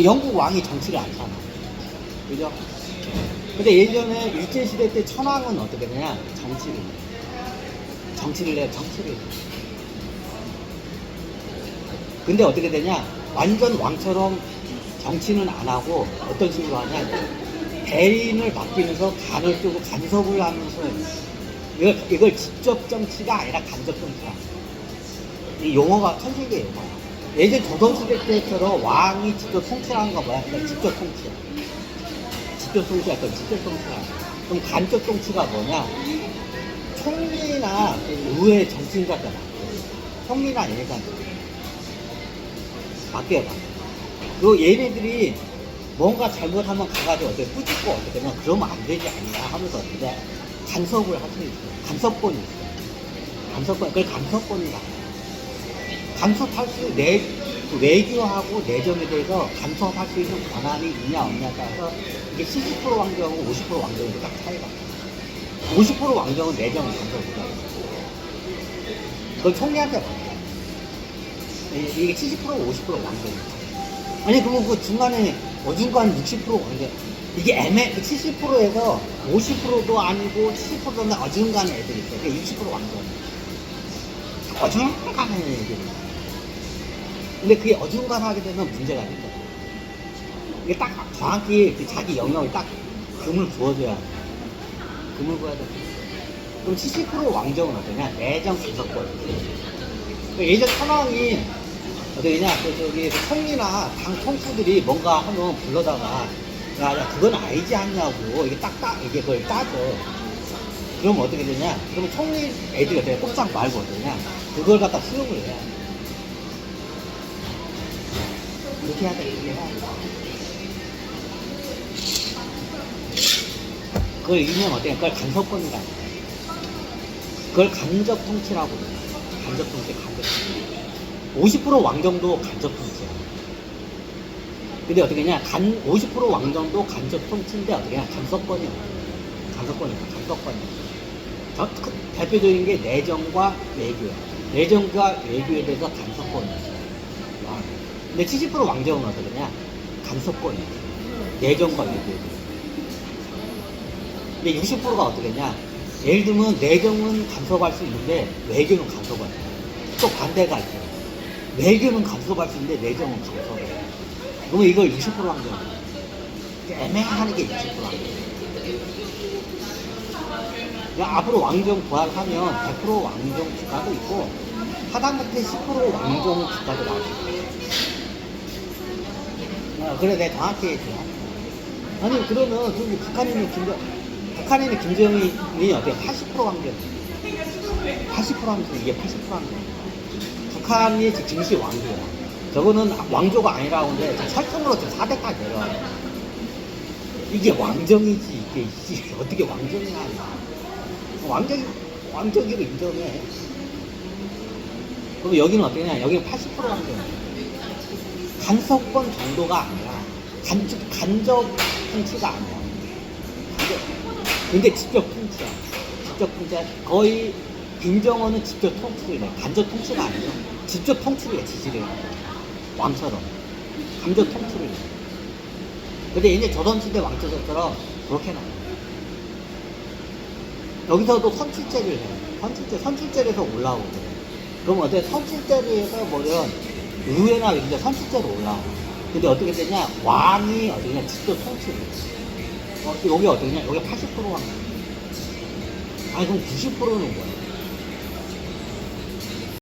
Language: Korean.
영국 왕이 정치를 안 하잖아. 그죠? 근데 예전에 일제시대 때 천황은 어떻게 되냐? 정치를 해요, 정치를. 근데 어떻게 되냐? 완전 왕처럼 정치는 안 하고 어떤 식으로 하냐? 대인을 맡기면서 간을 뜨고 간섭을 하면서 이걸 직접 정치가 아니라 간접 정치야. 이 용어가 천세계 용어야. 예전 조선시대 때처럼 왕이 직접 통치하는 거 뭐야? 그러니까 직접 통치야. 직접 통치야. 그럼 간접 통치가 뭐냐? 총리나 의회 정치인자가 총리나 얘가 바뀌어봐. 그리고 얘네들이 뭔가 잘못하면 가가지고 어떻게 뿌짓고 어떻게 되면 그러면 안 되지 않냐 하면서 어떻게 간섭을 할 수 있어. 간섭권이 있어. 그걸 간섭권이다. 간섭할 수, 외교하고 내정에 대해서 간섭할 수 있는 권한이 있냐 없냐에 따라서 이게 70% 왕정하고 50% 왕정이 딱 차이가. 50% 왕정은 내정을 간섭을 못하고 그건 총리한테 받아요. 이게 70% 50% 왕정이에요. 아니 그러면 그 중간에 어중간 60% 왕정 이게 70%에서 50%도 아니고 70%는 어중간한 애들이 있어요. 그게 60% 왕정. 어중간한 애들이. 근데 그게 어중간하게 되면 문제가 생겨. 이게 딱 정확히 자기 영역을 딱 금을 부어줘야 돼. 금을 부어야 돼. 그럼 70% 왕정은 어떠냐? 내정 간섭권. 예전 천황이 어떠냐? 저기 총리나 당 총수들이 뭔가 하면 불러다가 야 그건 아니지 않냐고 이게 이게 그걸 따져. 그러면 어떻게 되냐? 그러면 총리 애들이 어떻게 꼼짝 말고 어떠냐? 그걸 갖다 수용을 해야 돼. 이렇게 해야 돼, 이렇게 해야 돼. 그걸 일명 어때요? 그걸 간섭권이라고 해. 그걸 간접 통치라고 해. 간접 통치. 50% 왕정도 간접 통치야. 근데 어떻게 했냐? 50% 왕정도 간접 통치인데 어떻게 했냐? 간섭권이야. 간섭권이야. 대표적인 게 내정과 외교야. 내정과 외교에 대해서 간섭권이 있어. 근데 70% 왕정은 어떠냐? 간섭권이야. 내정과 외교. 근데 60%가 어떠냐? 예를 들면 내정은 간섭할 수 있는데 외교는 간섭할 수 있어. 또 반대가 있어. 외교는 간섭할 수 있는데 내정은 간섭해. 그러면 이걸 60% 왕정이야. 애매한 게 60% 왕정. 앞으로 왕정 부활하면 100% 왕정 국가도 있고 하다못해 10% 왕정 국가도 나올 수 있어. 그래 내가 정확히 얘기해. 아니 그러면 저기 북한에 있는 김정은이 어때? 80% 왕정. 80% 왕정. 이게 80% 왕정. 북한이 증시 왕조야. 저거는 왕조가 아니라고 하는데 설정으로 지금 4대까지 내려와. 이게 왕정이지. 이게 어떻게 왕정이 하냐. 왕정이로 인정해. 그럼 여기는 어떠냐? 여기는 80% 왕정이야. 간섭권 정도가 아니라 간접 통치가 아니야. 근데 직접 통치야. 거의 김정은은 직접 통치를 해. 간접 통치가 아니죠. 직접 통치를 해. 지지를 해. 왕처럼 간접 통치를 해. 근데 이제 조선시대 왕조처럼 그렇게 나와. 여기서도 선출제를 해. 선출제를 해서 올라오고. 그럼 어때? 선출제를 해서 뭐면 의회나 이런 선출제로 올라와. 근데 어떻게 되냐? 왕이 어떻게 되냐? 직접 통치를 해. 여기 어떻게 되냐? 여기 80% 왕. 아니, 그럼 90%는 뭐야?